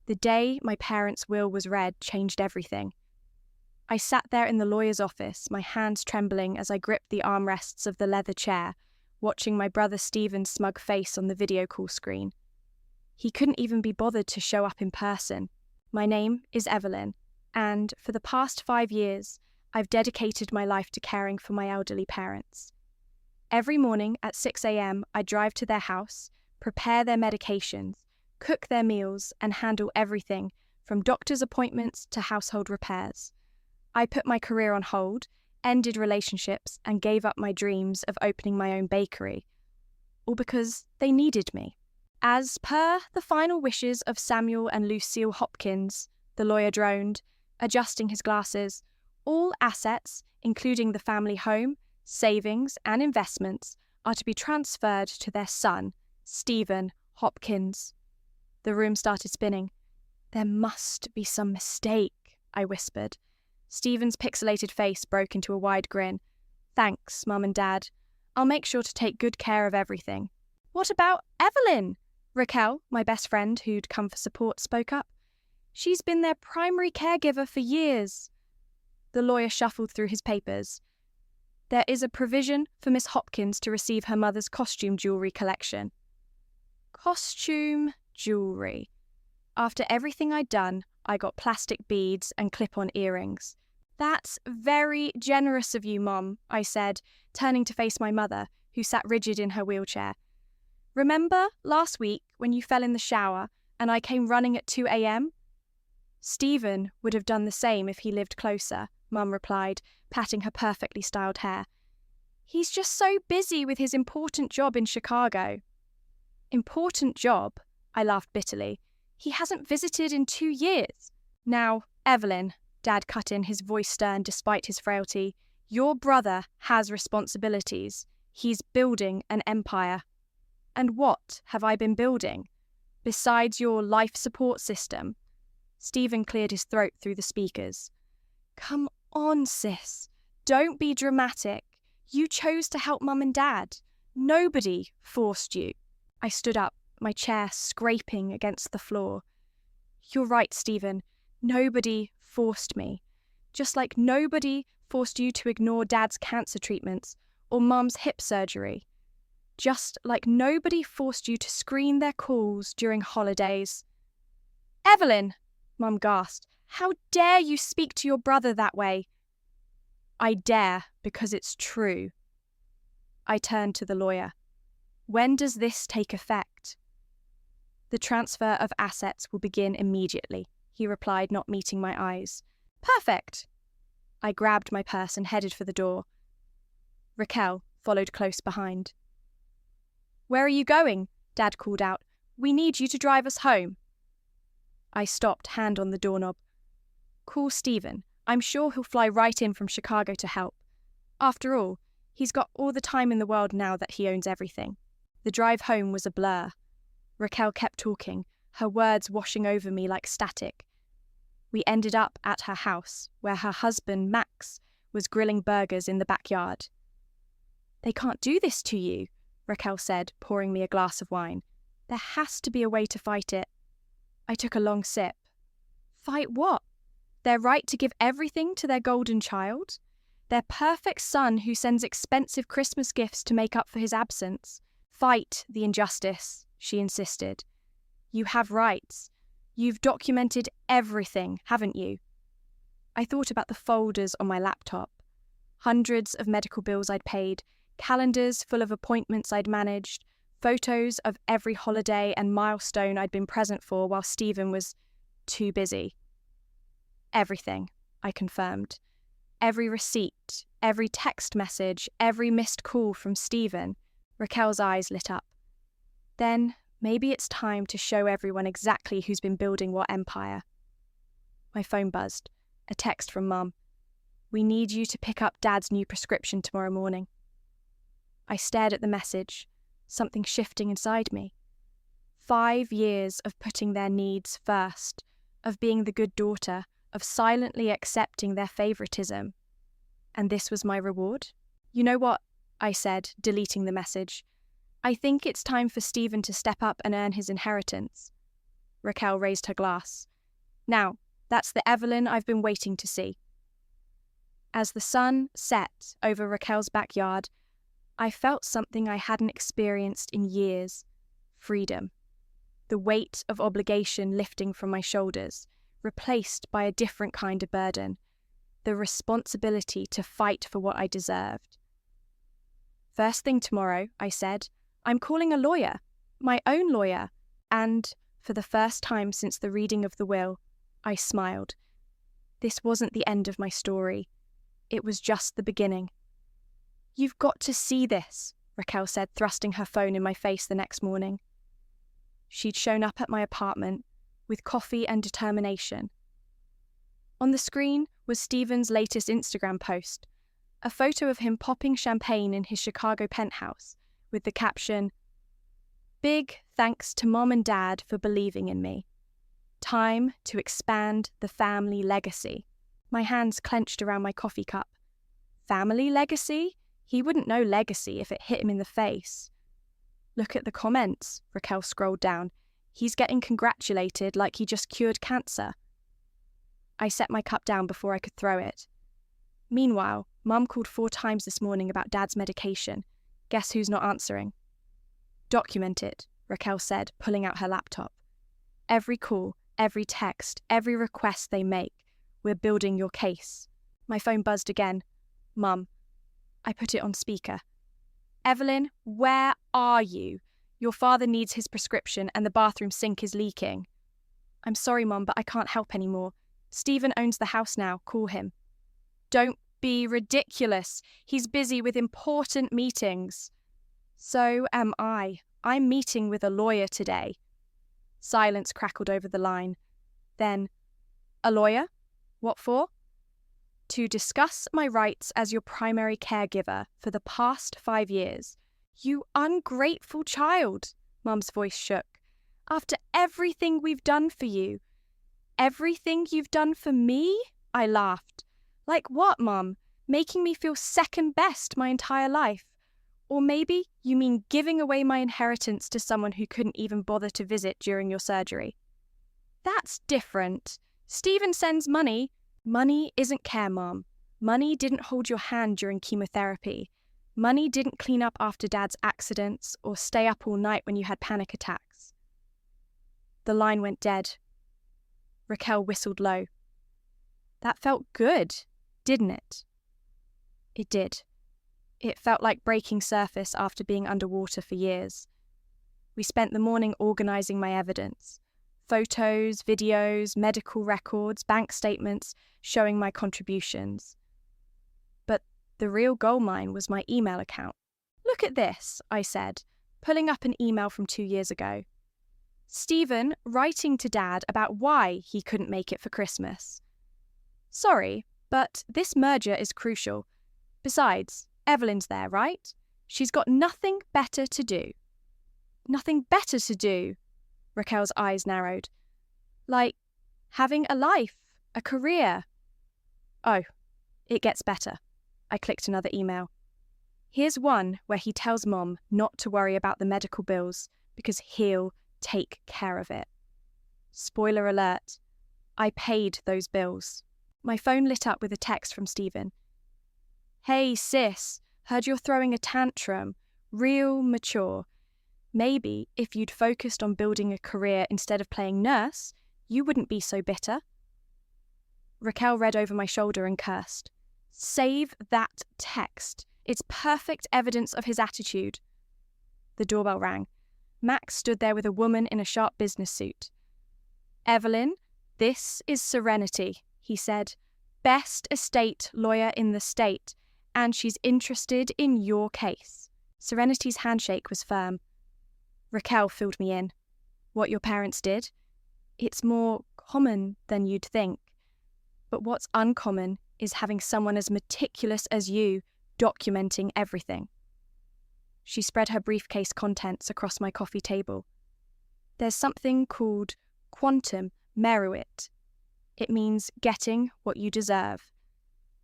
The day my parents' will was read changed everything. I sat there in the lawyer's office, my hands trembling as I gripped the armrests of the leather chair, watching my brother Stephen's smug face on the video call screen. He couldn't even be bothered to show up in person. My name is Evelyn, and for the past 5 years, I've dedicated my life to caring for my elderly parents. Every morning at 6 a.m, I drive to their house, prepare their medications, cook their meals, and handle everything from doctor's appointments to household repairs. I put my career on hold, ended relationships, and gave up my dreams of opening my own bakery, all because they needed me. As per the final wishes of Samuel and Lucille Hopkins, the lawyer droned, adjusting his glasses, all assets, including the family home, savings, and investments, are to be transferred to their son, Stephen Hopkins. The room started spinning. There must be some mistake, I whispered. Stephen's pixelated face broke into a wide grin. Thanks, Mum and Dad. I'll make sure to take good care of everything. What about Evelyn? Raquel, my best friend who'd come for support, spoke up. She's been their primary caregiver for years. The lawyer shuffled through his papers. There is a provision for Miss Hopkins to receive her mother's costume jewellery collection. Costume jewellery. After everything I'd done, I got plastic beads and clip-on earrings. That's very generous of you, Mom, I said, turning to face my mother, who sat rigid in her wheelchair. Remember last week when you fell in the shower and I came running at 2 a.m? Stephen would have done the same if he lived closer, Mum replied, patting her perfectly styled hair. He's just so busy with his important job in Chicago. Important job? I laughed bitterly. He hasn't visited in 2 years. Now, Evelyn, Dad cut in, his voice stern despite his frailty, your brother has responsibilities. He's building an empire. And what have I been building? Besides your life support system? Stephen cleared his throat through the speakers. Come on, sis. Don't be dramatic. You chose to help Mum and Dad. Nobody forced you. I stood up, my chair scraping against the floor. You're right, Stephen. Nobody forced me. Just like nobody forced you to ignore Dad's cancer treatments or Mum's hip surgery. Just like nobody forced you to screen their calls during holidays. Evelyn, Mum gasped. How dare you speak to your brother that way? I dare because it's true. I turned to the lawyer. When does this take effect? The transfer of assets will begin immediately, he replied, not meeting my eyes. Perfect. I grabbed my purse and headed for the door. Raquel followed close behind. Where are you going? Dad called out. We need you to drive us home. I stopped, hand on the doorknob. Call Stephen. I'm sure he'll fly right in from Chicago to help. After all, he's got all the time in the world now that he owns everything. The drive home was a blur. Raquel kept talking, her words washing over me like static. We ended up at her house, where her husband, Max, was grilling burgers in the backyard. They can't do this to you, Raquel said, pouring me a glass of wine. There has to be a way to fight it. I took a long sip. Fight what? Their right to give everything to their golden child? Their perfect son who sends expensive Christmas gifts to make up for his absence? Fight the injustice, she insisted. You have rights. You've documented everything, haven't you? I thought about the folders on my laptop. Hundreds of medical bills I'd paid, calendars full of appointments I'd managed, photos of every holiday and milestone I'd been present for while Stephen was too busy. Everything, I confirmed. Every receipt, every text message, every missed call from Stephen. Raquel's eyes lit up. Then maybe it's time to show everyone exactly who's been building what empire. My phone buzzed. A text from Mum. We need you to pick up Dad's new prescription tomorrow morning. I stared at the message, something shifting inside me. 5 years of putting their needs first, of being the good daughter, of silently accepting their favoritism. And this was my reward? You know what? I said, deleting the message. I think it's time for Stephen to step up and earn his inheritance. Raquel raised her glass. Now, that's the Evelyn I've been waiting to see. As the sun set over Raquel's backyard, I felt something I hadn't experienced in years: freedom. The weight of obligation lifting from my shoulders, replaced by a different kind of burden: the responsibility to fight for what I deserved. First thing tomorrow, I said, I'm calling a lawyer, my own lawyer, and, for the first time since the reading of the will, I smiled. This wasn't the end of my story. It was just the beginning. You've got to see this, Raquel said, thrusting her phone in my face the next morning. She'd shown up at my apartment with coffee and determination. On the screen was Stephen's latest Instagram post, a photo of him popping champagne in his Chicago penthouse with the caption, "Big thanks to Mom and Dad for believing in me. Time to expand the family legacy." My hands clenched around my coffee cup. Family legacy? He wouldn't know legacy if it hit him in the face. Look at the comments, Raquel scrolled down. He's getting congratulated like he just cured cancer. I set my cup down before I could throw it. Meanwhile, Mum called 4 times this morning about Dad's medication. Guess who's not answering? Document it, Raquel said, pulling out her laptop. Every call, every text, every request they make, we're building your case. My phone buzzed again. Mum. I put it on speaker. Evelyn, where are you? Your father needs his prescription and the bathroom sink is leaking. I'm sorry, Mum, but I can't help anymore. Stephen owns the house now. Call him. Don't be ridiculous. He's busy with important meetings. So am I. I'm meeting with a lawyer today. Silence crackled over the line. Then, a lawyer? What for? To discuss my rights as your primary caregiver for the past 5 years. You ungrateful child, Mum's voice shook. After everything we've done for you. Everything you've done for me? I laughed. Like what, Mum? Making me feel second best my entire life? Or maybe you mean giving away my inheritance to someone who couldn't even bother to visit during your surgery? That's different. Stephen sends money. Money isn't care, Mom. Money didn't hold your hand during chemotherapy. Money didn't clean up after Dad's accidents or stay up all night when you had panic attacks. The line went dead. Raquel whistled low. That felt good, didn't it? It did. It felt like breaking surface after being underwater for years. We spent the morning organising my evidence. Photos, videos, medical records, bank statements showing my contributions. But the real goldmine was my email account. Look at this, I said, pulling up an email from 2 years ago. Stephen writing to Dad about why he couldn't make it for Christmas. Sorry, but this merger is crucial. Besides, Evelyn's there, right? She's got nothing better to do. Nothing better to do? Raquel's eyes narrowed. Like having a life, a career. Oh, it gets better. I clicked another email. Here's one where he tells Mom not to worry about the medical bills because he'll take care of it. Spoiler alert, I paid those bills. My phone lit up with a text from Stephen. Hey sis, heard you're throwing a tantrum. Real mature. Maybe if you'd focused on building a career instead of playing nurse, you wouldn't be so bitter. Raquel read over my shoulder and cursed. Save that text. It's perfect evidence of his attitude. The doorbell rang. Max stood there with a woman in a sharp business suit. Evelyn, this is Serenity, he said. Best estate lawyer in the state, and she's interested in your case. Serenity's handshake was firm. Raquel filled me in. What your parents did? It's more common than you'd think. But what's uncommon is having someone as meticulous as you documenting everything. She spread her briefcase contents across my coffee table. There's something called quantum meruit. It means getting what you deserve.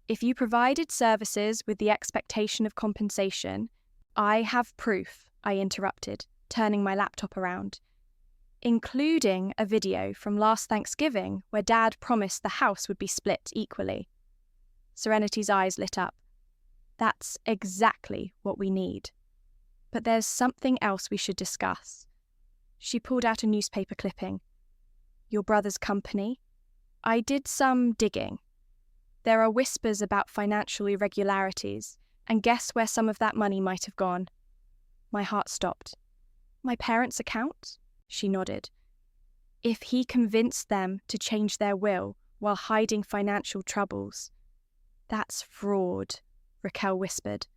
If you provided services with the expectation of compensation, I have proof, I interrupted, turning my laptop around. including a video from last Thanksgiving where Dad promised the house would be split equally. Serenity's eyes lit up. That's exactly what we need. But there's something else we should discuss. She pulled out a newspaper clipping. Your brother's company? I did some digging. There are whispers about financial irregularities, and guess where some of that money might have gone? My heart stopped. My parents' account? She nodded. If he convinced them to change their will while hiding financial troubles. That's fraud, Raquel whispered.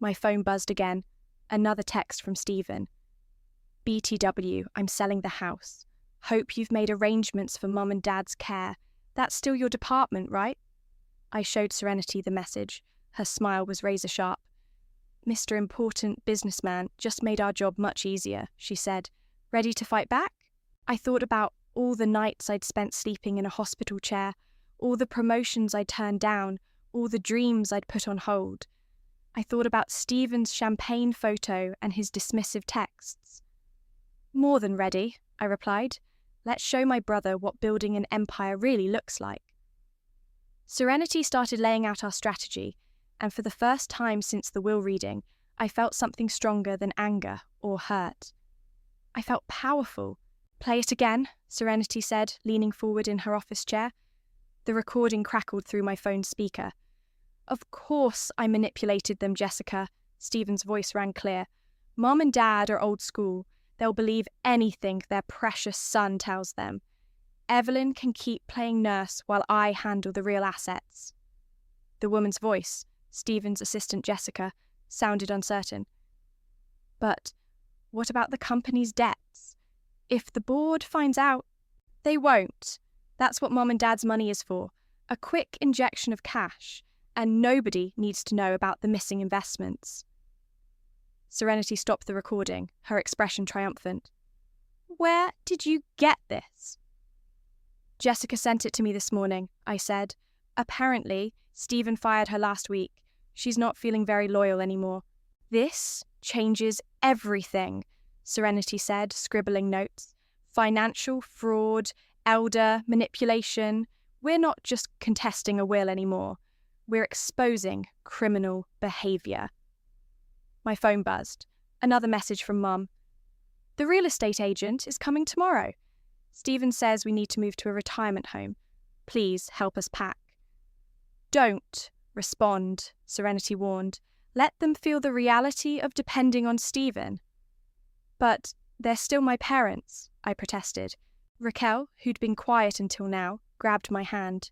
My phone buzzed again. Another text from Stephen. BTW, I'm selling the house. Hope you've made arrangements for Mum and Dad's care. That's still your department, right? I showed Serenity the message. Her smile was razor sharp. Mr. Important Businessman just made our job much easier, she said. Ready to fight back? I thought about all the nights I'd spent sleeping in a hospital chair, all the promotions I'd turned down, all the dreams I'd put on hold. I thought about Stephen's champagne photo and his dismissive texts. More than ready, I replied. Let's show my brother what building an empire really looks like. Serenity started laying out our strategy, and for the first time since the will reading, I felt something stronger than anger or hurt. I felt powerful. Play it again, Serenity said, leaning forward in her office chair. The recording crackled through my phone's speaker. Of course I manipulated them, Jessica. Stephen's voice rang clear. Mom and Dad are old school. They'll believe anything their precious son tells them. Evelyn can keep playing nurse while I handle the real assets. The woman's voice, Stephen's assistant Jessica, sounded uncertain. But what about the company's debts? If the board finds out, they won't. That's what Mom and Dad's money is for. A quick injection of cash, and nobody needs to know about the missing investments. Serenity stopped the recording, her expression triumphant. Where did you get this? Jessica sent it to me this morning, I said. Apparently, Stephen fired her last week. She's not feeling very loyal anymore. This changes everything, Serenity said, scribbling notes. Financial fraud, elder manipulation. We're not just contesting a will anymore. We're exposing criminal behaviour. My phone buzzed. Another message from Mum. The real estate agent is coming tomorrow. Stephen says we need to move to a retirement home. Please help us pack. Don't respond, Serenity warned. Let them feel the reality of depending on Stephen. But they're still my parents, I protested. Raquel, who'd been quiet until now, grabbed my hand.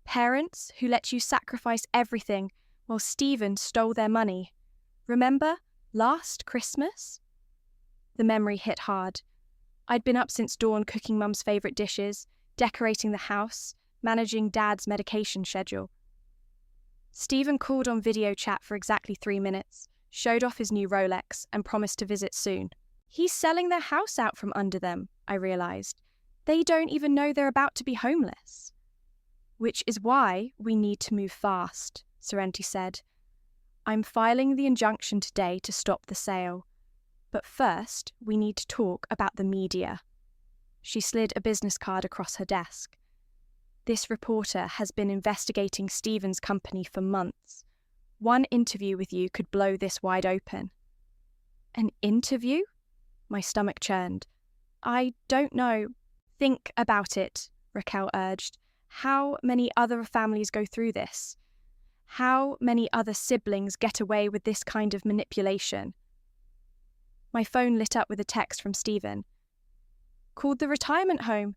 Parents who let you sacrifice everything while Stephen stole their money. Remember last Christmas? The memory hit hard. I'd been up since dawn cooking Mum's favourite dishes, decorating the house, managing Dad's medication schedule. Stephen called on video chat for exactly 3 minutes, showed off his new Rolex, and promised to visit soon. He's selling their house out from under them, I realised. They don't even know they're about to be homeless. Which is why we need to move fast, Serenity said. I'm filing the injunction today to stop the sale. But first, we need to talk about the media. She slid a business card across her desk. This reporter has been investigating Stephen's company for months. One interview with you could blow this wide open. An interview? My stomach churned. I don't know. Think about it, Raquel urged. How many other families go through this? How many other siblings get away with this kind of manipulation? My phone lit up with a text from Stephen. Called the retirement home.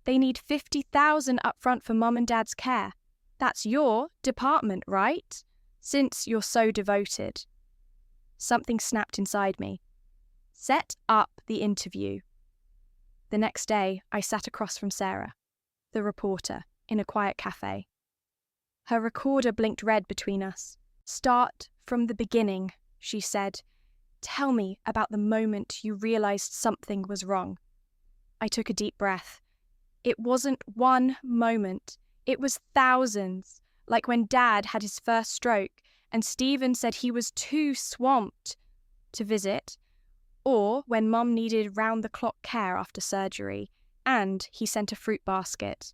They need $50,000 up front for Mum and Dad's care. That's your department, right? Since you're so devoted. Something snapped inside me. Set up the interview. The next day, I sat across from Sarah, the reporter, in a quiet cafe. Her recorder blinked red between us. Start from the beginning, she said. Tell me about the moment you realised something was wrong. I took a deep breath. It wasn't one moment. It was thousands, like when Dad had his first stroke and Stephen said he was too swamped to visit, Or when Mum needed round-the-clock care after surgery, and he sent a fruit basket.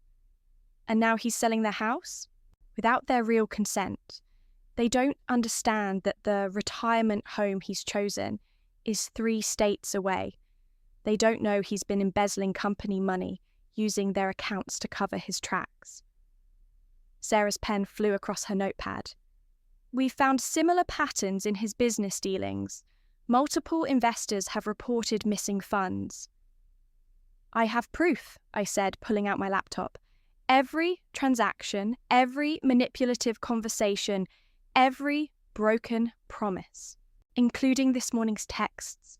And now he's selling their house? Without their real consent. They don't understand that the retirement home he's chosen is 3 states away. They don't know he's been embezzling company money, using their accounts to cover his tracks. Sarah's pen flew across her notepad. We found similar patterns in his business dealings. Multiple investors have reported missing funds. I have proof, I said, pulling out my laptop. Every transaction, every manipulative conversation, every broken promise, including this morning's texts.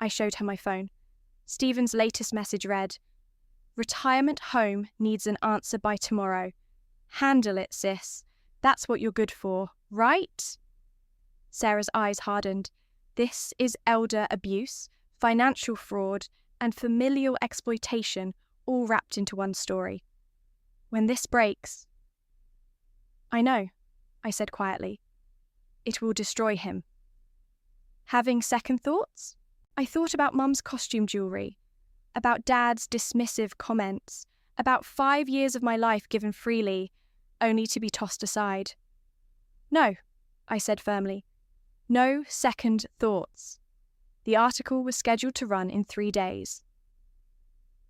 I showed her my phone. Stephen's latest message read, "Retirement home needs an answer by tomorrow. Handle it, sis. That's what you're good for, right?" Sarah's eyes hardened. This is elder abuse, financial fraud, and familial exploitation all wrapped into one story. When this breaks... I know, I said quietly. It will destroy him. Having second thoughts? I thought about Mum's costume jewellery, about Dad's dismissive comments, about 5 years of my life given freely, only to be tossed aside. No, I said firmly. No second thoughts. The article was scheduled to run in 3 days.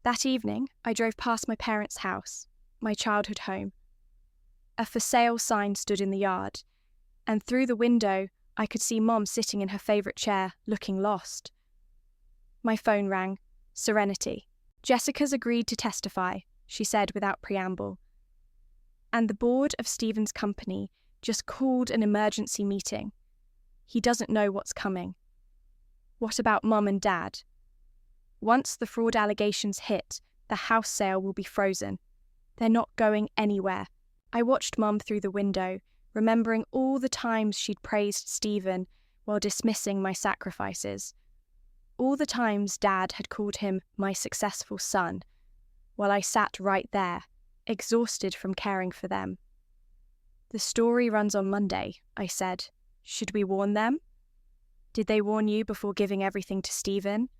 That evening, I drove past my parents' house, my childhood home. A for sale sign stood in the yard, and through the window I could see Mom sitting in her favourite chair, looking lost. My phone rang. Serenity. Jessica's agreed to testify, she said without preamble. And the board of Stephen's company just called an emergency meeting. He doesn't know what's coming. What about Mum and Dad? Once the fraud allegations hit, the house sale will be frozen. They're not going anywhere. I watched Mum through the window, remembering all the times she'd praised Stephen while dismissing my sacrifices. All the times Dad had called him my successful son, while I sat right there, exhausted from caring for them. The story runs on Monday, I said. Should we warn them? Did they warn you before giving everything to Stephen?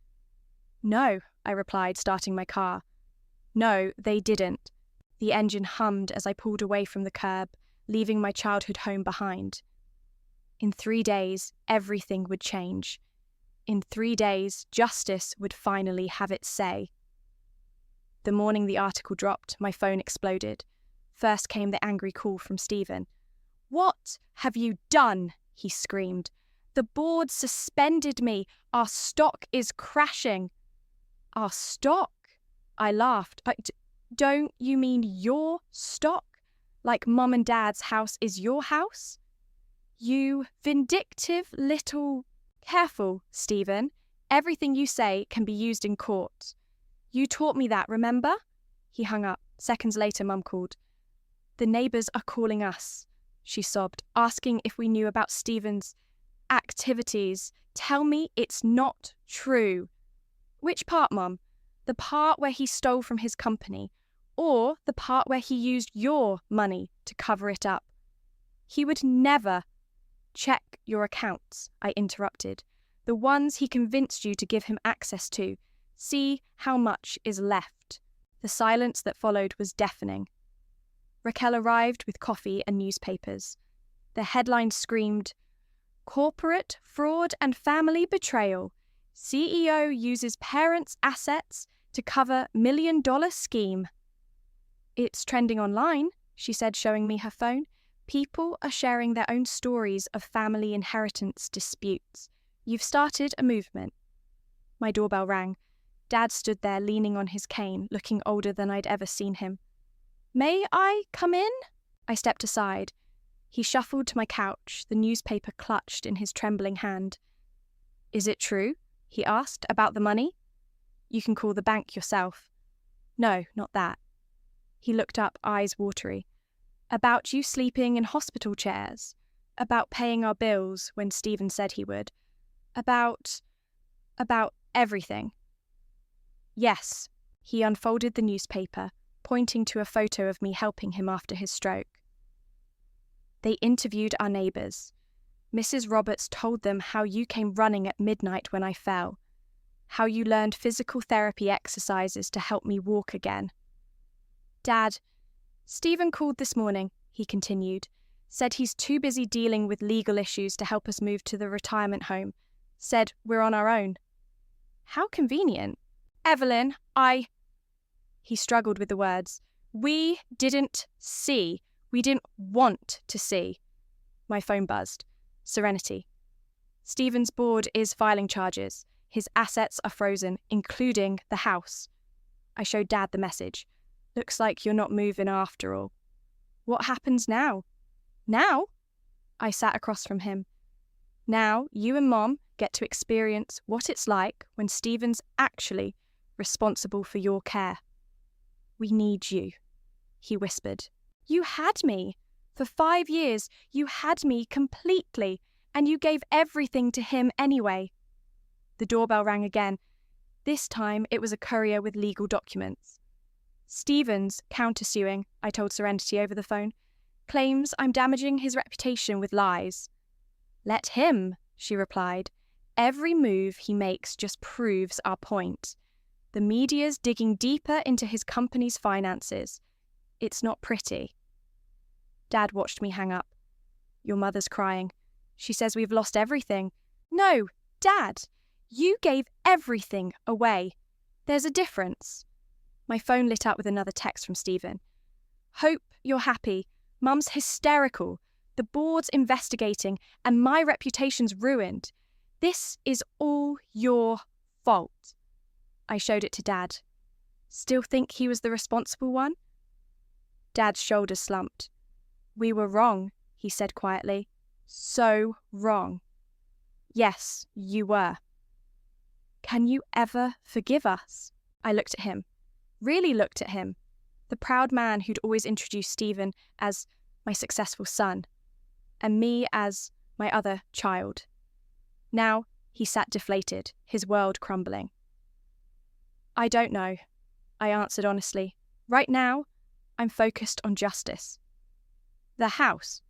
No, I replied, starting my car. No, they didn't. The engine hummed as I pulled away from the curb, leaving my childhood home behind. In 3 days, everything would change. In 3 days, justice would finally have its say. The morning the article dropped, my phone exploded. First came the angry call from Stephen. "What have you done?" he screamed. "The board suspended me. Our stock is crashing." "Our stock?" I laughed. Don't you mean your stock? Like Mum and Dad's house is your house? You vindictive little... Careful, Stephen. Everything you say can be used in court. You taught me that, remember? He hung up. Seconds later, Mum called. "The neighbours are calling us," she sobbed, asking if we knew about Stephen's activities. "Tell me it's not true." "Which part, Mum? The part where he stole from his company, or the part where he used your money to cover it up?" "He would never." "Check your accounts," I interrupted. "The ones he convinced you to give him access to. See how much is left." The silence that followed was deafening. Raquel arrived with coffee and newspapers. The headline screamed, "Corporate Fraud and Family Betrayal. CEO uses parents' assets to cover $1 million scheme." "It's trending online," she said, showing me her phone. "People are sharing their own stories of family inheritance disputes. You've started a movement." My doorbell rang. Dad stood there leaning on his cane, looking older than I'd ever seen him. "May I come in?" I stepped aside. He shuffled to my couch, the newspaper clutched in his trembling hand. "Is it true?" he asked. "About the money?" "You can call the bank yourself." "No, not that." He looked up, eyes watery. "About you sleeping in hospital chairs. About paying our bills when Stephen said he would. About everything." "Yes." He unfolded the newspaper, pointing to a photo of me helping him after his stroke. They interviewed our neighbours. Mrs. Roberts told them how you came running at midnight when I fell, how you learned physical therapy exercises to help me walk again. Dad, Stephen called this morning, he continued, said he's too busy dealing with legal issues to help us move to the retirement home, said we're on our own. How convenient. Evelyn, He struggled with the words. We didn't see. We didn't want to see. My phone buzzed. Serenity. Stephen's board is filing charges. His assets are frozen, including the house. I showed Dad the message. Looks like you're not moving after all. What happens now? Now? I sat across from him. Now you and Mom get to experience what it's like when Stephen's actually responsible for your care. We need you, he whispered. You had me. For 5 years, you had me completely, and you gave everything to him anyway. The doorbell rang again. This time it was a courier with legal documents. Stephen's countersuing, I told Serenity over the phone, claims I'm damaging his reputation with lies. Let him, she replied. Every move he makes just proves our point. The media's digging deeper into his company's finances. It's not pretty. Dad watched me hang up. Your mother's crying. She says we've lost everything. No, Dad, you gave everything away. There's a difference. My phone lit up with another text from Stephen. Hope you're happy. Mum's hysterical. The board's investigating and my reputation's ruined. This is all your fault. I showed it to Dad. Still think he was the responsible one? Dad's shoulders slumped. We were wrong, he said quietly. So wrong. Yes, you were. Can you ever forgive us? I looked at him. Really looked at him. The proud man who'd always introduced Stephen as my successful son, and me as my other child. Now he sat deflated, his world crumbling. I don't know, I answered honestly. Right now, I'm focused on justice. The house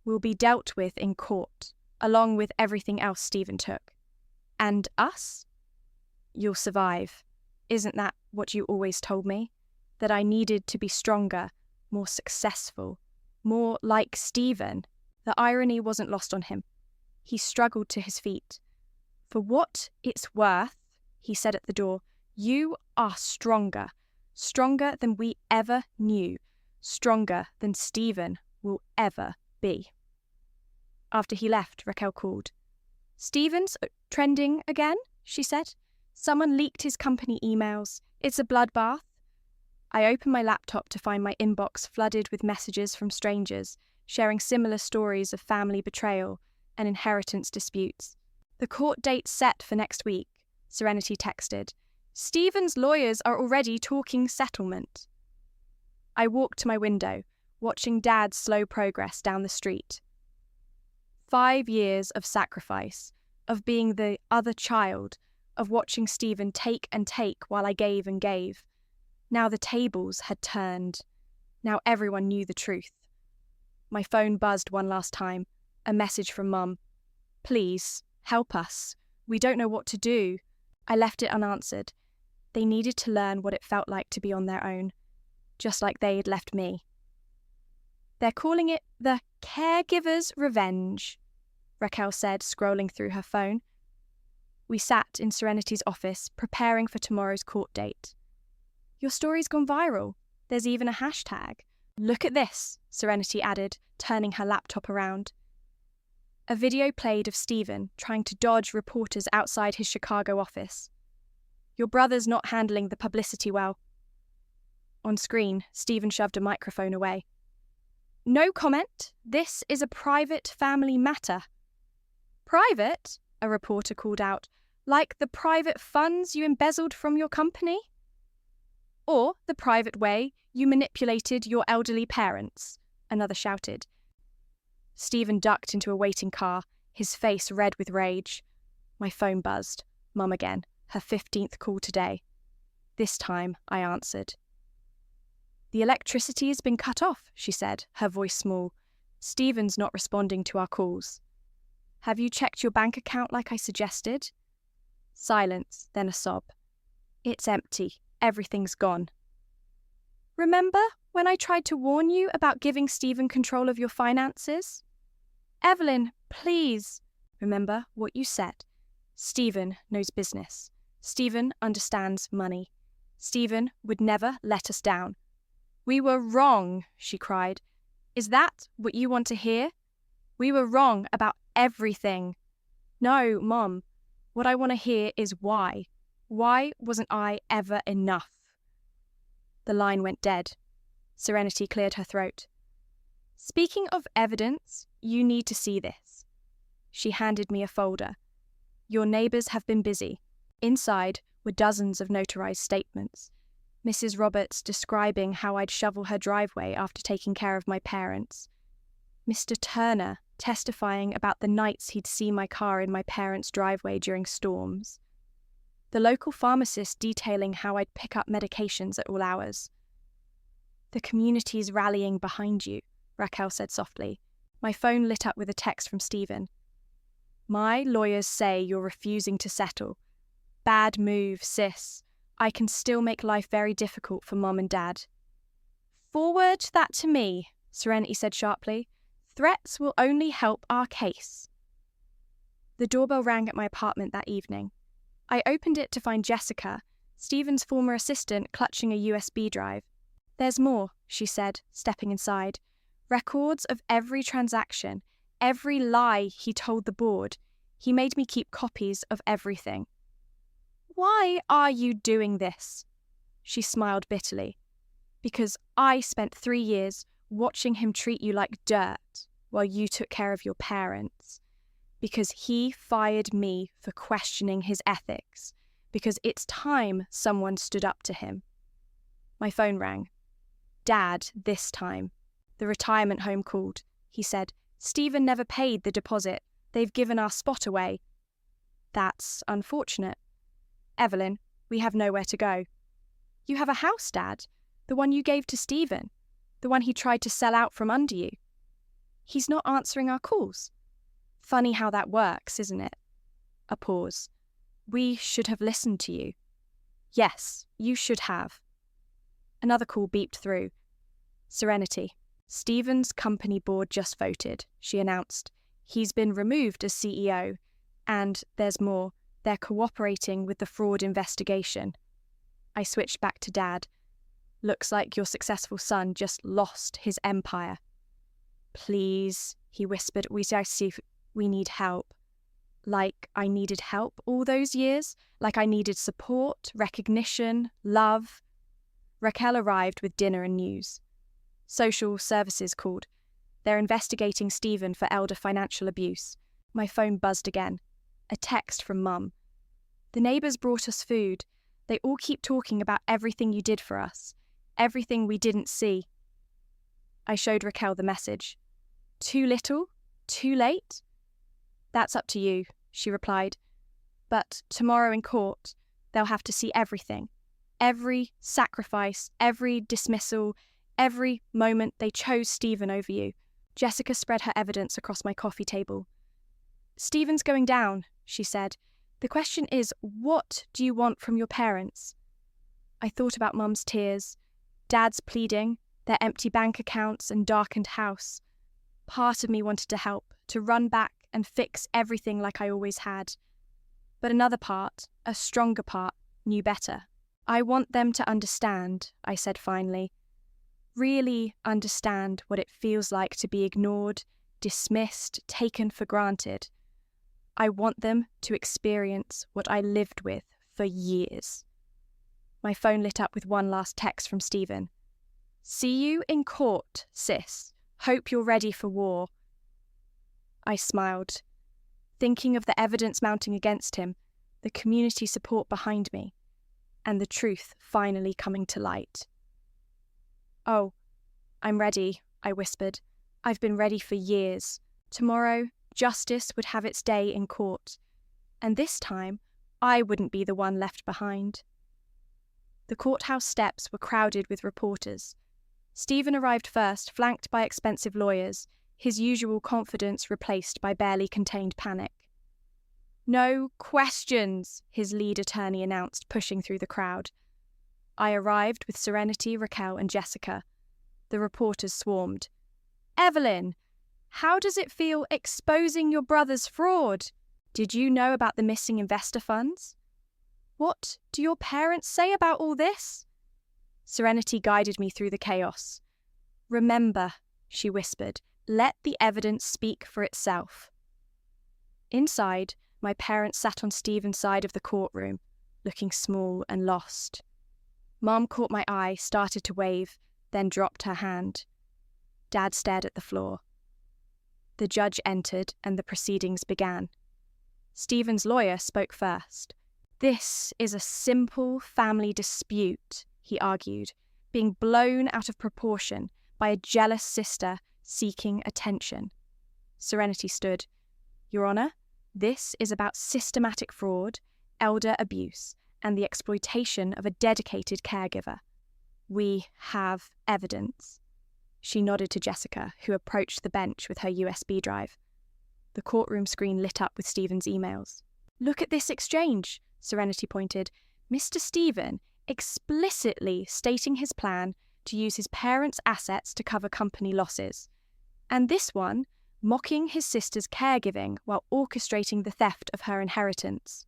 will be dealt with in court, along with everything else Stephen took. And us? You'll survive. Isn't that what you always told me? That I needed to be stronger, more successful, more like Stephen. The irony wasn't lost on him. He struggled to his feet. For what it's worth, he said at the door, you are stronger. Stronger than we ever knew. Stronger than Stephen will ever be. After he left, Raquel called. Stephen's trending again, she said. Someone leaked his company emails. It's a bloodbath. I opened my laptop to find my inbox flooded with messages from strangers, sharing similar stories of family betrayal and inheritance disputes. The court date's set for next week, Serenity texted. Stephen's lawyers are already talking settlement. I walked to my window, watching Dad's slow progress down the street. 5 years of sacrifice, of being the other child, of watching Stephen take and take while I gave and gave. Now the tables had turned. Now everyone knew the truth. My phone buzzed one last time, a message from Mum. Please, help us. We don't know what to do. I left it unanswered. They needed to learn what it felt like to be on their own, just like they had left me. They're calling it the caregiver's revenge, Raquel said, scrolling through her phone. We sat in Serenity's office, preparing for tomorrow's court date. Your story's gone viral. There's even a hashtag. Look at this, Serenity added, turning her laptop around. A video played of Stephen trying to dodge reporters outside his Chicago office. Your brother's not handling the publicity well. On screen, Stephen shoved a microphone away. No comment. This is a private family matter. Private? A reporter called out. Like the private funds you embezzled from your company? Or the private way you manipulated your elderly parents? Another shouted. Stephen ducked into a waiting car, his face red with rage. My phone buzzed. Mum again. Her 15th call today. This time, I answered. The electricity has been cut off, she said, her voice small. Stephen's not responding to our calls. Have you checked your bank account like I suggested? Silence, then a sob. It's empty. Everything's gone. Remember when I tried to warn you about giving Stephen control of your finances? Evelyn, please. Remember what you said. Stephen knows business. Stephen understands money. Stephen would never let us down. We were wrong, she cried. Is that what you want to hear? We were wrong about everything. No, Mom. What I want to hear is why. Why wasn't I ever enough? The line went dead. Serenity cleared her throat. Speaking of evidence, you need to see this. She handed me a folder. Your neighbours have been busy. Inside were dozens of notarized statements. Mrs. Roberts describing how I'd shovel her driveway after taking care of my parents. Mr. Turner testifying about the nights he'd see my car in my parents' driveway during storms. The local pharmacist detailing how I'd pick up medications at all hours. The community's rallying behind you, Raquel said softly. My phone lit up with a text from Stephen. My lawyers say you're refusing to settle. Bad move, sis. I can still make life very difficult for Mom and Dad. Forward that to me, Serenity said sharply. Threats will only help our case. The doorbell rang at my apartment that evening. I opened it to find Jessica, Stephen's former assistant, clutching a USB drive. There's more, she said, stepping inside. Records of every transaction, every lie he told the board. He made me keep copies of everything. Why are you doing this? She smiled bitterly. Because I spent 3 years watching him treat you like dirt while you took care of your parents. Because he fired me for questioning his ethics. Because it's time someone stood up to him. My phone rang. Dad, this time. The retirement home called. He said, Stephen never paid the deposit. They've given our spot away. That's unfortunate. Evelyn, we have nowhere to go. You have a house, Dad. The one you gave to Stephen. The one he tried to sell out from under you. He's not answering our calls. Funny how that works, isn't it? A pause. We should have listened to you. Yes, you should have. Another call beeped through. Serenity. Stephen's company board just voted, she announced. He's been removed as CEO. And there's more. They're cooperating with the fraud investigation. I switched back to Dad. Looks like your successful son just lost his empire. Please, he whispered, we need help. Like I needed help all those years? Like I needed support, recognition, love? Raquel arrived with dinner and news. Social services called. They're investigating Stephen for elder financial abuse. My phone buzzed again. A text from Mum. The neighbours brought us food. They all keep talking about everything you did for us. Everything we didn't see. I showed Raquel the message. Too little? Too late? That's up to you, she replied. But tomorrow in court, they'll have to see everything. Every sacrifice, every dismissal, every moment they chose Stephen over you. Jessica spread her evidence across my coffee table. Stephen's going down, she said. The question is, what do you want from your parents? I thought about Mum's tears, Dad's pleading, their empty bank accounts and darkened house. Part of me wanted to help, to run back and fix everything like I always had. But another part, a stronger part, knew better. I want them to understand, I said finally. Really understand what it feels like to be ignored, dismissed, taken for granted. I want them to experience what I lived with for years. My phone lit up with one last text from Stephen. See you in court, sis. Hope you're ready for war. I smiled, thinking of the evidence mounting against him, the community support behind me, and the truth finally coming to light. Oh, I'm ready, I whispered. I've been ready for years. Tomorrow, justice would have its day in court, and this time, I wouldn't be the one left behind. The courthouse steps were crowded with reporters. Stephen arrived first, flanked by expensive lawyers, his usual confidence replaced by barely contained panic. "No questions," his lead attorney announced, pushing through the crowd. I arrived with Serenity, Raquel, and Jessica. The reporters swarmed. "Evelyn, how does it feel exposing your brother's fraud? Did you know about the missing investor funds? What do your parents say about all this?" Serenity guided me through the chaos. "Remember," she whispered, "let the evidence speak for itself." Inside, my parents sat on Stephen's side of the courtroom, looking small and lost. Mom caught my eye, started to wave, then dropped her hand. Dad stared at the floor. The judge entered and the proceedings began. Stephen's lawyer spoke first. "This is a simple family dispute," he argued, "being blown out of proportion by a jealous sister seeking attention." Serenity stood. "Your Honor, this is about systematic fraud, elder abuse, and the exploitation of a dedicated caregiver. We have evidence." She nodded to Jessica, who approached the bench with her USB drive. The courtroom screen lit up with Stephen's emails. "Look at this exchange," Serenity pointed. "Mr. Stephen explicitly stating his plan to use his parents' assets to cover company losses. And this one, mocking his sister's caregiving while orchestrating the theft of her inheritance."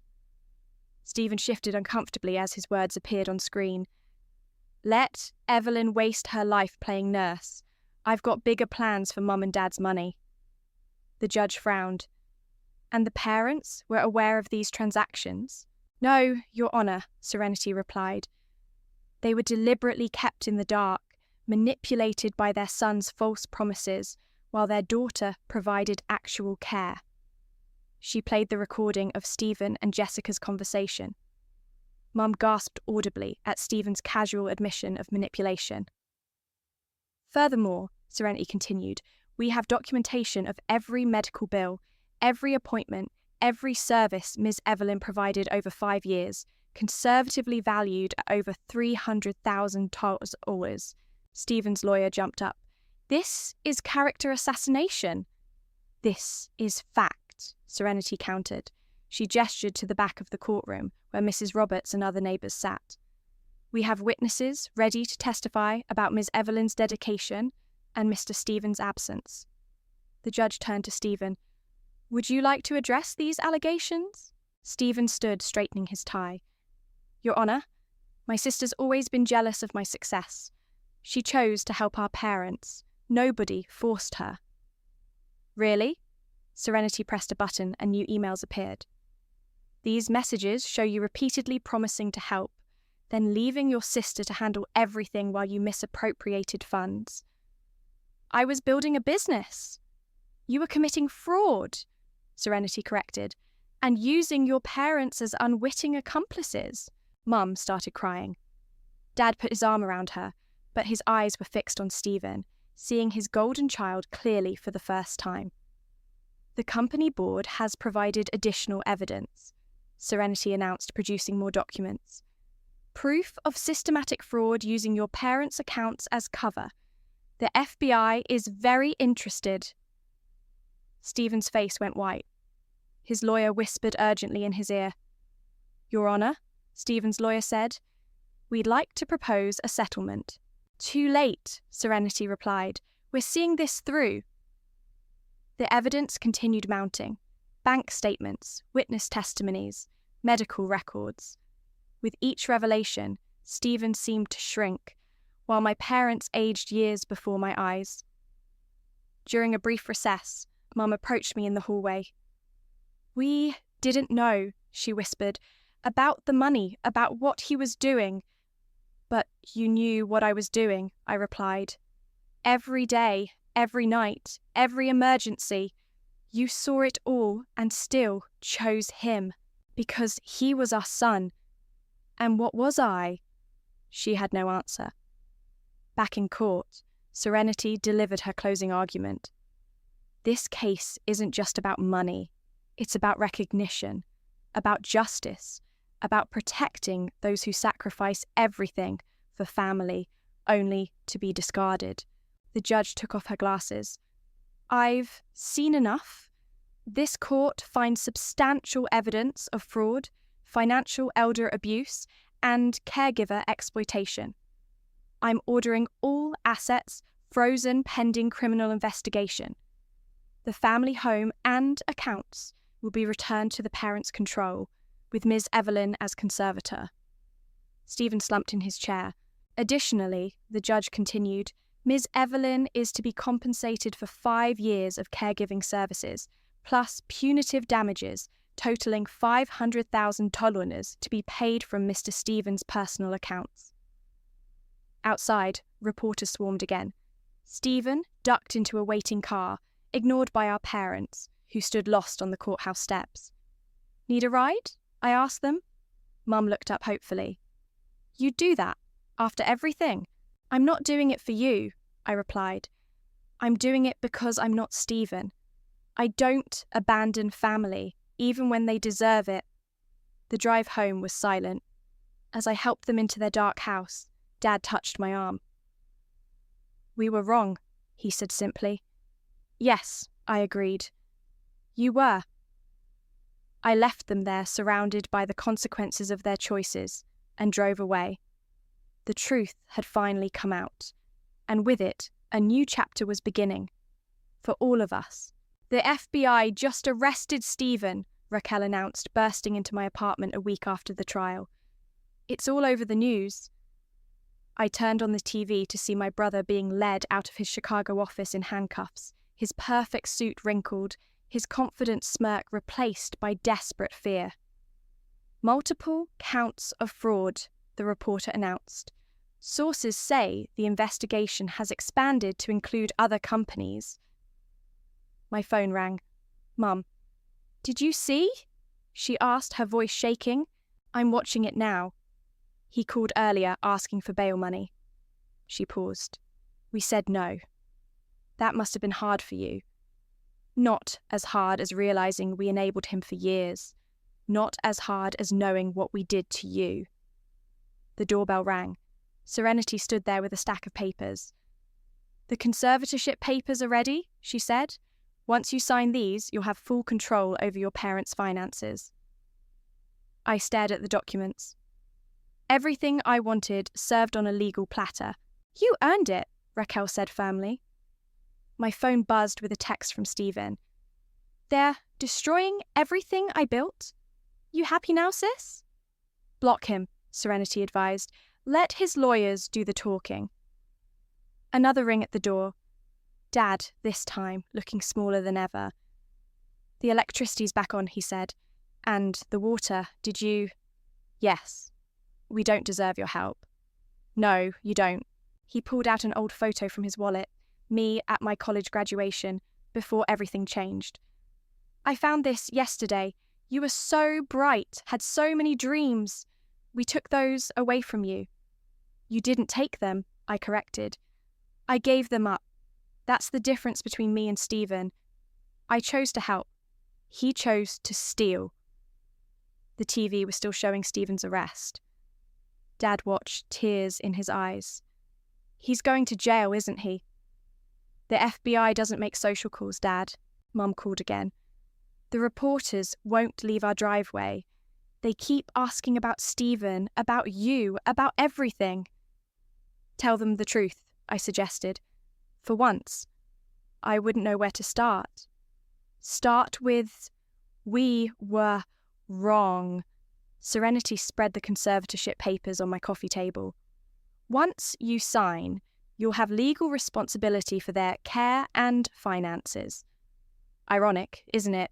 Stephen shifted uncomfortably as his words appeared on screen. "Let Evelyn waste her life playing nurse. I've got bigger plans for Mum and Dad's money." The judge frowned. "And the parents were aware of these transactions?" "No, Your Honor," Serenity replied. "They were deliberately kept in the dark, manipulated by their son's false promises, while their daughter provided actual care." She played the recording of Stephen and Jessica's conversation. Mum gasped audibly at Stephen's casual admission of manipulation. "Furthermore," Serenity continued, "we have documentation of every medical bill, every appointment, every service Ms. Evelyn provided over 5 years, conservatively valued at over $300,000. Stephen's lawyer jumped up. "This is character assassination." "This is fact," Serenity countered. She gestured to the back of the courtroom, where Mrs. Roberts and other neighbours sat. "We have witnesses ready to testify about Ms. Evelyn's dedication and Mr. Stephen's absence." The judge turned to Stephen. "Would you like to address these allegations?" Stephen stood, straightening his tie. "Your Honour, my sister's always been jealous of my success. She chose to help our parents. Nobody forced her." "Really?" Serenity pressed a button and new emails appeared. "These messages show you repeatedly promising to help, then leaving your sister to handle everything while you misappropriated funds." "I was building a business." "You were committing fraud," Serenity corrected, "and using your parents as unwitting accomplices." Mum started crying. Dad put his arm around her, but his eyes were fixed on Stephen, seeing his golden child clearly for the first time. "The company board has provided additional evidence," Serenity announced, producing more documents. "Proof of systematic fraud using your parents' accounts as cover. The FBI is very interested." Stephen's face went white. His lawyer whispered urgently in his ear. "Your Honour," Stephen's lawyer said, "we'd like to propose a settlement." "Too late," Serenity replied. "We're seeing this through." The evidence continued mounting. Bank statements, witness testimonies, medical records. With each revelation, Stephen seemed to shrink, while my parents aged years before my eyes. During a brief recess, Mum approached me in the hallway. "We didn't know," she whispered, "about the money, about what he was doing." "But you knew what I was doing," I replied. "Every day, every night, every emergency. You saw it all and still chose him, because he was our son. And what was I?" She had no answer. Back in court, Serenity delivered her closing argument. "This case isn't just about money. It's about recognition, about justice, about protecting those who sacrifice everything for family, only to be discarded." The judge took off her glasses. I've seen enough. This court finds substantial evidence of fraud, financial elder abuse, and caregiver exploitation. I'm ordering all assets frozen pending criminal investigation. The family home and accounts will be returned to the parents' control, with Ms. Evelyn as conservator. Stephen slumped in his chair. Additionally, the judge continued, Ms. Evelyn is to be compensated for 5 years of caregiving services, plus punitive damages totaling $500,000 to be paid from Mr. Stephen's personal accounts. Outside, reporters swarmed again. Stephen ducked into a waiting car, ignored by our parents, who stood lost on the courthouse steps. Need a ride? I asked them. Mum looked up hopefully. You'd do that? After everything? I'm not doing it for you, I replied. I'm doing it because I'm not Stephen. I don't abandon family, even when they deserve it. The drive home was silent. As I helped them into their dark house, Dad touched my arm. We were wrong, he said simply. Yes, I agreed. You were. I left them there surrounded by the consequences of their choices and drove away. The truth had finally come out, and with it, a new chapter was beginning. For all of us. The FBI just arrested Stephen, Raquel announced, bursting into my apartment a week after the trial. It's all over the news. I turned on the TV to see my brother being led out of his Chicago office in handcuffs, his perfect suit wrinkled, his confident smirk replaced by desperate fear. Multiple counts of fraud, the reporter announced. Sources say the investigation has expanded to include other companies. My phone rang. Mum. Did you see? She asked, her voice shaking. I'm watching it now. He called earlier asking for bail money. She paused. We said no. That must have been hard for you. Not as hard as realizing we enabled him for years. Not as hard as knowing what we did to you. The doorbell rang. Serenity stood there with a stack of papers. The conservatorship papers are ready, she said. Once you sign these, you'll have full control over your parents' finances. I stared at the documents. Everything I wanted served on a legal platter. You earned it, Raquel said firmly. My phone buzzed with a text from Stephen. They're destroying everything I built? You happy now, sis? Block him, Serenity advised. Let his lawyers do the talking. Another ring at the door. Dad, this time, looking smaller than ever. The electricity's back on, he said. And the water, did you? Yes. We don't deserve your help. No, you don't. He pulled out an old photo from his wallet, me at my college graduation, before everything changed. I found this yesterday. You were so bright, had so many dreams. We took those away from you. You didn't take them, I corrected. I gave them up. That's the difference between me and Stephen. I chose to help. He chose to steal. The TV was still showing Stephen's arrest. Dad watched, tears in his eyes. He's going to jail, isn't he? The FBI doesn't make social calls, Dad, Mum called again. The reporters won't leave our driveway. They keep asking about Stephen, about you, about everything. Tell them the truth, I suggested. For once, I wouldn't know where to start. Start with, we were wrong. Serenity spread the conservatorship papers on my coffee table. Once you sign, you'll have legal responsibility for their care and finances. Ironic, isn't it?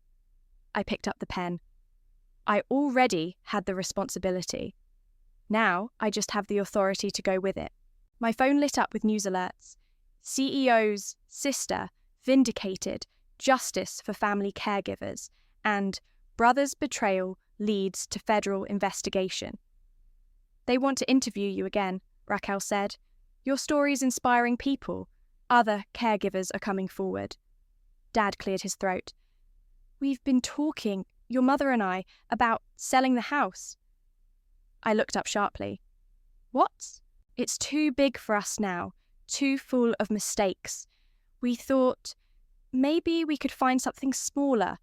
I picked up the pen. I already had the responsibility. Now I just have the authority to go with it. My phone lit up with news alerts. CEO's sister vindicated, justice for family caregivers, and brother's betrayal leads to federal investigation. They want to interview you again, Raquel said. Your story's inspiring people. Other caregivers are coming forward. Dad cleared his throat. We've been talking, your mother and I, about selling the house. I looked up sharply. What? It's too big for us now, too full of mistakes. We thought, maybe we could find something smaller,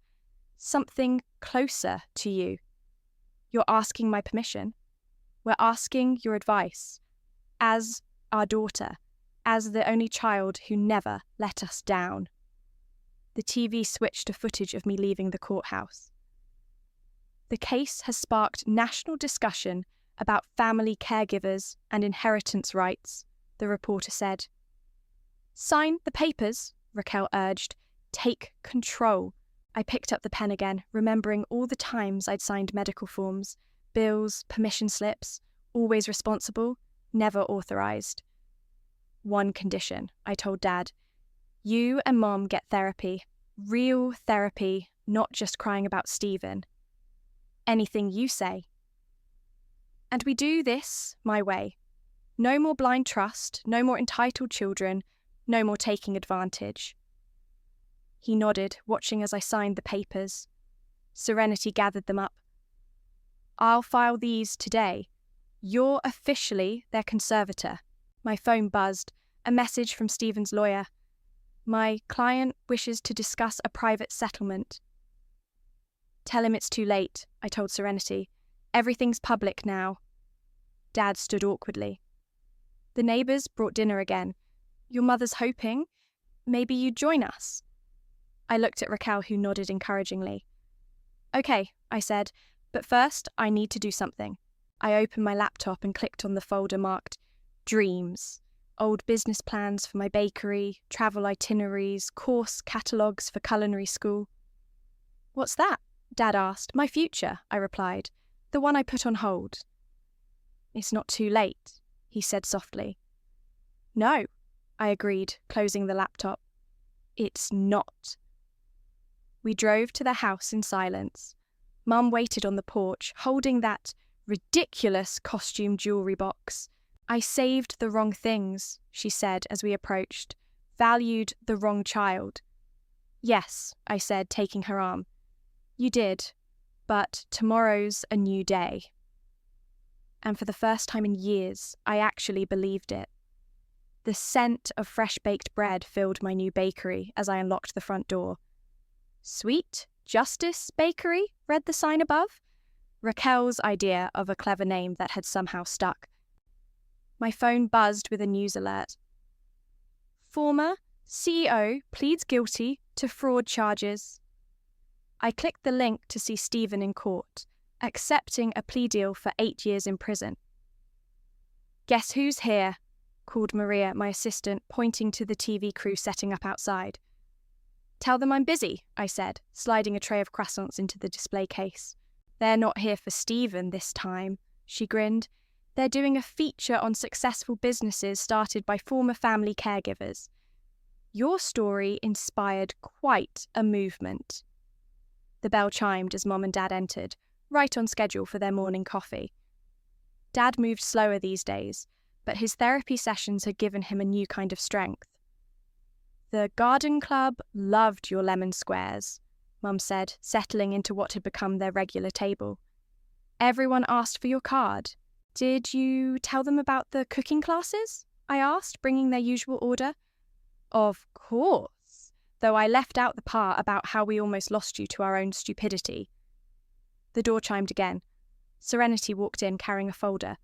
something closer to you. You're asking my permission. We're asking your advice. As our daughter, as the only child who never let us down. The TV switched to footage of me leaving the courthouse. The case has sparked national discussion about family caregivers and inheritance rights, the reporter said. Sign the papers, Raquel urged. Take control. I picked up the pen again, remembering all the times I'd signed medical forms, bills, permission slips, always responsible, never authorised. One condition, I told Dad. You and Mom get therapy. Real therapy, not just crying about Stephen. Anything you say. And we do this my way. No more blind trust, no more entitled children, no more taking advantage. He nodded, watching as I signed the papers. Serenity gathered them up. I'll file these today. You're officially their conservator. My phone buzzed, a message from Stephen's lawyer. My client wishes to discuss a private settlement. Tell him it's too late, I told Serenity. Everything's public now. Dad stood awkwardly. The neighbours brought dinner again. Your mother's hoping. Maybe you'd join us. I looked at Raquel, who nodded encouragingly. Okay, I said, but first I need to do something. I opened my laptop and clicked on the folder marked Dreams. Old business plans for my bakery, travel itineraries, course catalogues for culinary school. What's that? Dad asked. My future, I replied. The one I put on hold. It's not too late, he said softly. No, I agreed, closing the laptop. It's not. We drove to the house in silence. Mum waited on the porch, holding that ridiculous costume jewellery box. I saved the wrong things, she said as we approached. Valued the wrong child. Yes, I said, taking her arm. You did, but tomorrow's a new day. And for the first time in years, I actually believed it. The scent of fresh-baked bread filled my new bakery as I unlocked the front door. Sweet Justice Bakery, read the sign above. Raquel's idea of a clever name that had somehow stuck. My phone buzzed with a news alert. Former CEO pleads guilty to fraud charges. I clicked the link to see Stephen in court, accepting a plea deal for 8 years in prison. Guess who's here? Called Maria, my assistant, pointing to the TV crew setting up outside. Tell them I'm busy, I said, sliding a tray of croissants into the display case. They're not here for Stephen this time, she grinned. They're doing a feature on successful businesses started by former family caregivers. Your story inspired quite a movement. The bell chimed as Mom and Dad entered, right on schedule for their morning coffee. Dad moved slower these days, but his therapy sessions had given him a new kind of strength. The garden club loved your lemon squares, Mum said, settling into what had become their regular table. Everyone asked for your card. Did you tell them about the cooking classes? I asked, bringing their usual order. Of course, though I left out the part about how we almost lost you to our own stupidity. The door chimed again. Serenity walked in carrying a folder.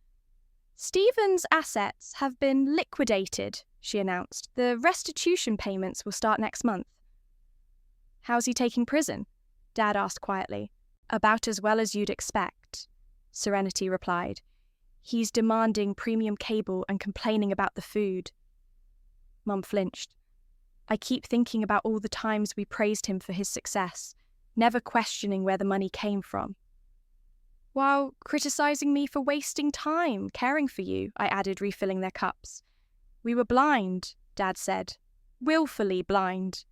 Stephen's assets have been liquidated, she announced. The restitution payments will start next month. How's he taking prison? Dad asked quietly. About as well as you'd expect, Serenity replied. He's demanding premium cable and complaining about the food. Mum flinched. I keep thinking about all the times we praised him for his success, never questioning where the money came from. While criticising me for wasting time caring for you, I added, refilling their cups. We were blind, Dad said. Willfully blind.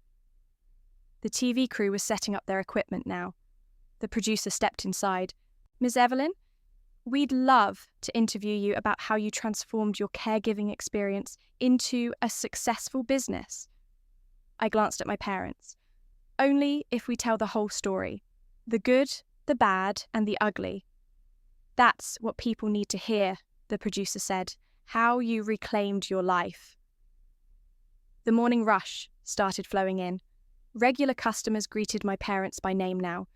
The TV crew was setting up their equipment now. The producer stepped inside. Ms. Evelyn, we'd love to interview you about how you transformed your caregiving experience into a successful business. I glanced at my parents. Only if we tell the whole story. The good, the bad, and the ugly. That's what people need to hear, the producer said. How you reclaimed your life. The morning rush started flowing in. Regular customers greeted my parents by name now.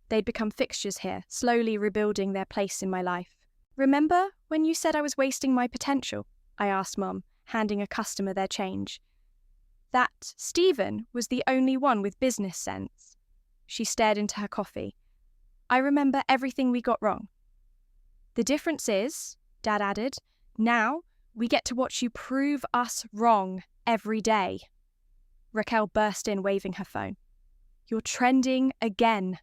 They'd become fixtures here, slowly rebuilding their place in my life. "Remember when you said I was wasting my potential?" I asked Mum, handing a customer their change. "That Stephen was the only one with business sense." She stared into her coffee. "I remember everything we got wrong." "The difference is," Dad added, "now we get to watch you prove us wrong every day." Raquel burst in, waving her phone. "You're trending again.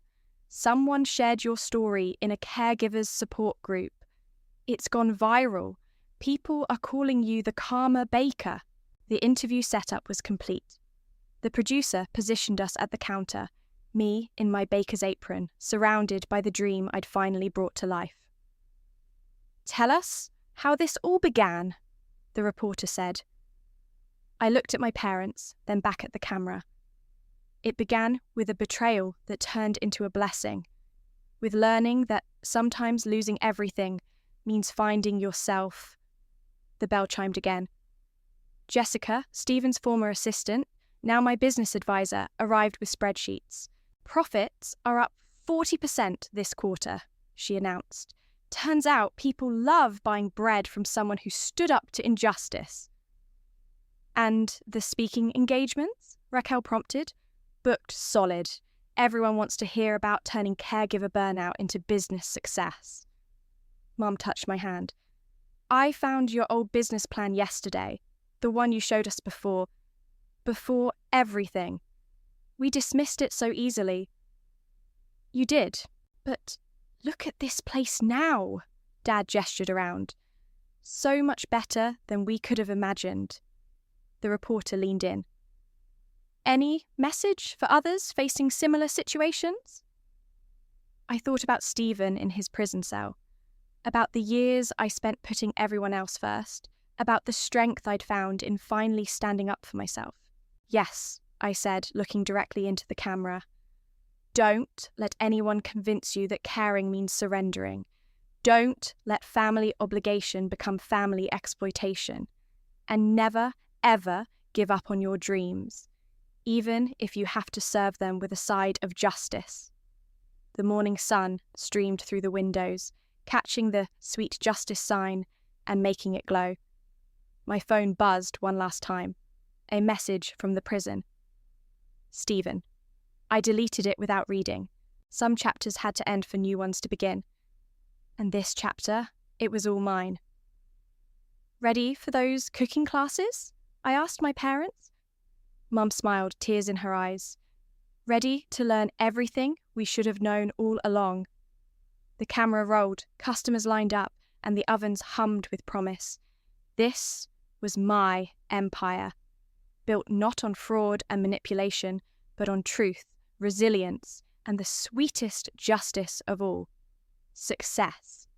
Someone shared your story in a caregivers support group. It's gone viral. People are calling you the Karma Baker." The interview setup was complete. The producer positioned us at the counter, me in my baker's apron, surrounded by the dream I'd finally brought to life. "Tell us how this all began," the reporter said. I looked at my parents, then back at the camera. It began with a betrayal that turned into a blessing, with learning that sometimes losing everything means finding yourself. The bell chimed again. Jessica, Stephen's former assistant, now my business advisor, arrived with spreadsheets. "Profits are up 40% this quarter," she announced. "Turns out people love buying bread from someone who stood up to injustice." "And the speaking engagements?" Raquel prompted. "Booked solid. Everyone wants to hear about turning caregiver burnout into business success." Mum touched my hand. "I found your old business plan yesterday, the one you showed us before everything. We dismissed it so easily." "You did, but look at this place now," Dad gestured around. "So much better than we could have imagined." The reporter leaned in. "Any message for others facing similar situations?" I thought about Stephen in his prison cell, about the years I spent putting everyone else first, about the strength I'd found in finally standing up for myself. "Yes," I said, looking directly into the camera. "Don't let anyone convince you that caring means surrendering. Don't let family obligation become family exploitation. And never, ever give up on your dreams, even if you have to serve them with a side of justice." The morning sun streamed through the windows, catching the Sweet Justice sign and making it glow. My phone buzzed one last time. A message from the prison. "Stephen." I deleted it without reading. Some chapters had to end for new ones to begin. And this chapter, it was all mine. "Ready for those cooking classes?" I asked my parents. Mum smiled, tears in her eyes. "Ready to learn everything we should have known all along." The camera rolled, customers lined up, and the ovens hummed with promise. This was my empire, built not on fraud and manipulation, but on truth, resilience, and the sweetest justice of all: success.